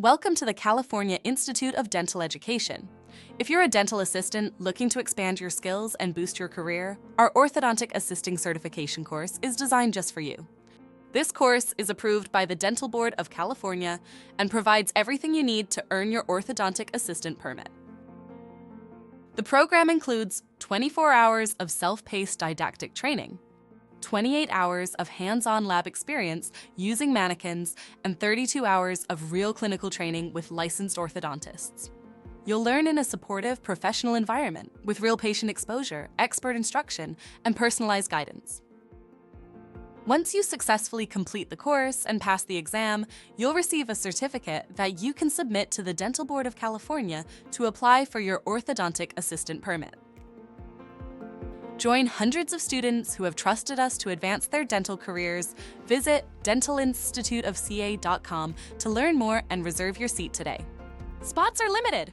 Welcome to the California Institute of Dental Education. If you're a dental assistant looking to expand your skills and boost your career, our Orthodontic Assisting Certification course is designed just for you. This course is approved by the Dental Board of California and provides everything you need to earn your Orthodontic Assistant Permit. The program includes 24 hours of self-paced didactic training, 28 hours of hands-on lab experience using mannequins, and 32 hours of real clinical training with licensed orthodontists. You'll learn in a supportive, professional environment with real patient exposure, expert instruction, and personalized guidance. Once you successfully complete the course and pass the exam, you'll receive a certificate that you can submit to the Dental Board of California to apply for your Orthodontic Assistant Permit. Join hundreds of students who have trusted us to advance their dental careers. Visit dentalinstituteofca.com to learn more and reserve your seat today. Spots are limited!